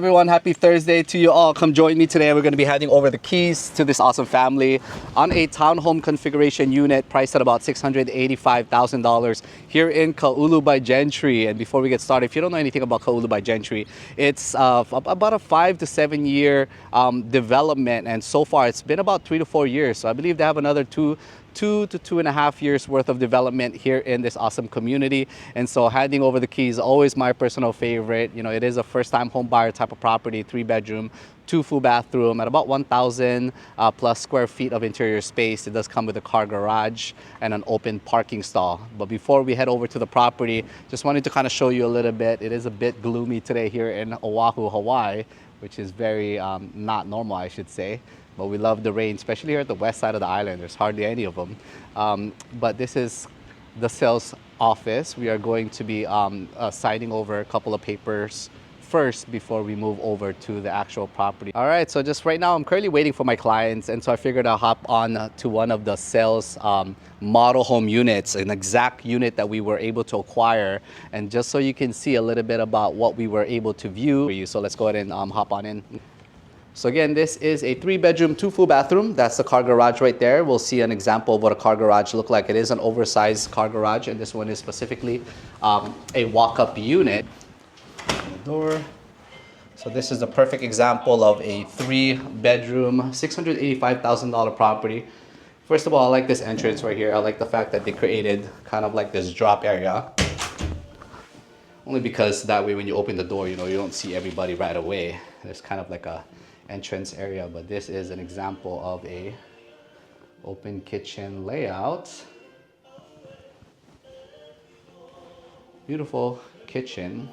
Everyone, happy Thursday to you all. Come join me today. We're going to be handing over the keys to this awesome family on a townhome configuration unit priced at about $685,000 here in Kaulu by Gentry. And before we get started, if you don't know anything about Kaulu by Gentry, it's about a 5 to 7 year development, and so far it's been about 3 to 4 years. So I believe they have another two to 2.5 years worth of development here in this awesome community. And so handing over the keys, always my personal favorite. You know, it is a first-time home buyer type of property, 3-bedroom, 2 full bathroom at about 1,000 plus square feet of interior space. It does come with a car garage and an open parking stall. But before we head over to the property, just wanted to kind of show you a little bit. It is a bit gloomy today here in Oahu, Hawaii, which is very not normal, I should say. But we love the rain, especially here at the west side of the island. There's hardly any of them. But this is the sales office. We are going to be signing over a couple of papers first before we move over to the actual property. All right, so just right now, I'm currently waiting for my clients. And so I figured I'll hop on to one of the sales model home units, an exact unit that we were able to acquire. And just so you can see a little bit about what we were able to view for you. So let's go ahead and hop on in. So again, this is a 3-bedroom, 2 full bathroom. That's the car garage right there. We'll see an example of what a car garage looks like. It is an oversized car garage, and this one is specifically a walk-up unit. The door. So this is the perfect example of a 3-bedroom, $685,000 property. First of all, I like this entrance right here. I like the fact that they created kind of like this drop area. Only because that way when you open the door, you know, you don't see everybody right away. There's kind of like a entrance area, but this is an example of a open kitchen layout. Beautiful kitchen.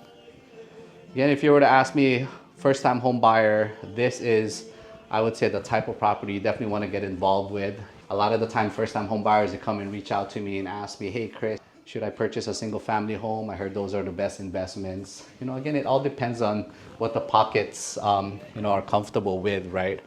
Again, if you were to ask me, first time home buyer, this is, I would say, the type of property you definitely want to get involved with. A lot of the time, first time home buyers, they come and reach out to me and ask me, hey Chris, should I purchase a single family home? I heard those are the best investments. You know, again, it all depends on what the pockets, you know, are comfortable with, right?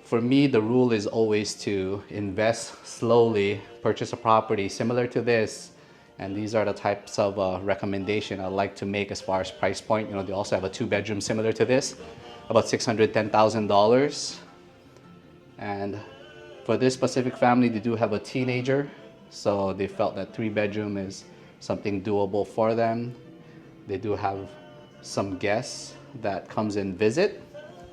For me, the rule is always to invest slowly, purchase a property similar to this. And these are the types of recommendation I like to make as far as price point. You know, they also have a 2-bedroom similar to this, about $610,000. And for this specific family, they do have a teenager. So they felt that 3-bedroom is something doable for them. They do have some guests that comes and visit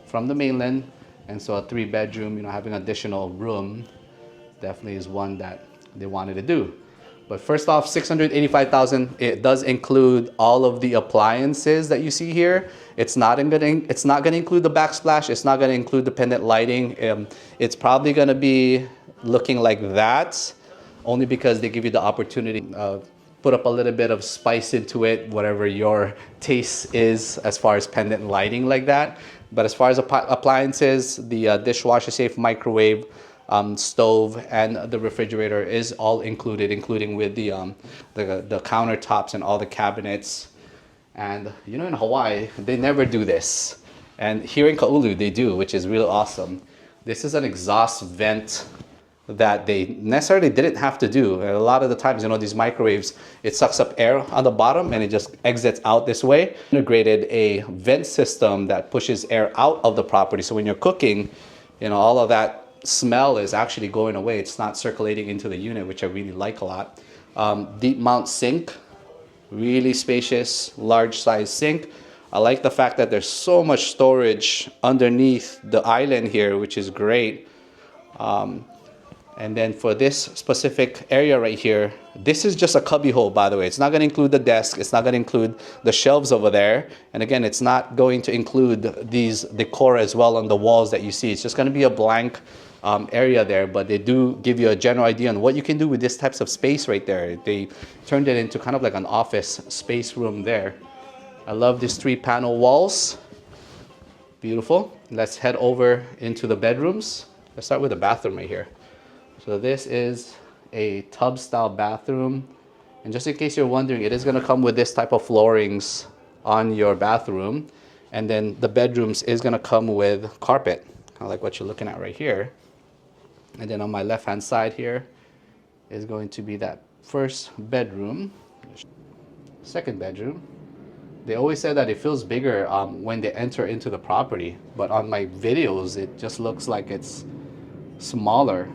from the mainland. And so a 3-bedroom, you know, having additional room definitely is one that they wanted to do. But first off, $685,000, it does include all of the appliances that you see here. It's not gonna include the backsplash. It's not gonna include the pendant lighting. It's probably gonna be looking like that, only because they give you the opportunity to put up a little bit of spice into it, whatever your taste is as far as pendant lighting like that. But as far as appliances, the dishwasher safe, microwave, stove, and the refrigerator is all included, including with the countertops and all the cabinets. And you know, in Hawaii, they never do this. And here in Kaulu, they do, which is really awesome. This is an exhaust vent that they necessarily didn't have to do. And a lot of the times, you know, these microwaves, it sucks up air on the bottom and it just exits out this way. Integrated a vent system that pushes air out of the property. So when you're cooking, you know, all of that smell is actually going away. It's not circulating into the unit, which I really like a lot. Deep mount sink, really spacious, large size sink. I like the fact that there's so much storage underneath the island here, which is great. And then for this specific area right here, this is just a cubby hole, by the way. It's not going to include the desk. It's not going to include the shelves over there. And again, it's not going to include these decor as well on the walls that you see. It's just going to be a blank area there, but they do give you a general idea on what you can do with this types of space right there. They turned it into kind of like an office space room there. I love these 3-panel walls. Beautiful. Let's head over into the bedrooms. Let's start with the bathroom right here. So this is a tub style bathroom. And just in case you're wondering, it is going to come with this type of floorings on your bathroom. And then the bedrooms is going to come with carpet, kind of like what you're looking at right here. And then on my left hand side here is going to be that first bedroom, second bedroom, They always say that it feels bigger when they enter into the property, but on my videos, it just looks like it's smaller.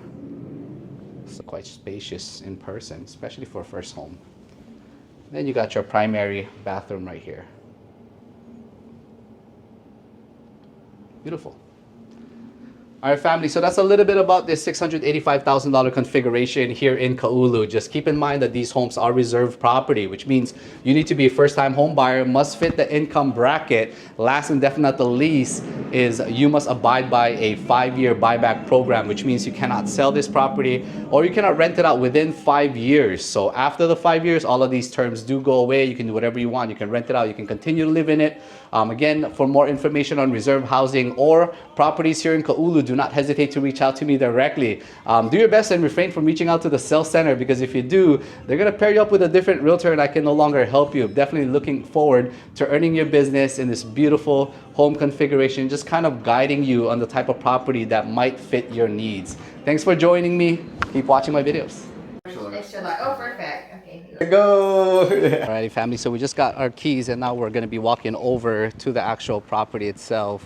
It's quite spacious in person, especially for a first home. Then you got your primary bathroom right here. Beautiful. All right, family, so that's a little bit about this $685,000 configuration here in Kaulu. Just keep in mind that these homes are reserved property, which means you need to be a first-time home buyer, must fit the income bracket. Last and definitely not the least is you must abide by a 5-year buyback program, which means you cannot sell this property or you cannot rent it out within 5 years. So after the 5 years, all of these terms do go away. You can do whatever you want. You can rent it out. You can continue to live in it. Again, for more information on reserve housing or properties here in Kaulu, do not hesitate to reach out to me directly. Do your best and refrain from reaching out to the sales center, because if you do, they're going to pair you up with a different realtor and I can no longer help you. Definitely looking forward to earning your business in this beautiful home configuration, just kind of guiding you on the type of property that might fit your needs. Thanks for joining me. Keep watching my videos. Oh, perfect. Okay. Go! Alrighty, family, so we just got our keys and now we're going to be walking over to the actual property itself.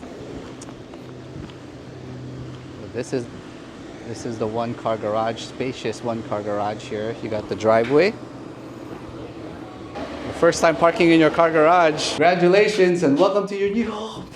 This is the one-car garage, spacious one-car garage here. You got the driveway. First time parking in your car garage. Congratulations and welcome to your new home.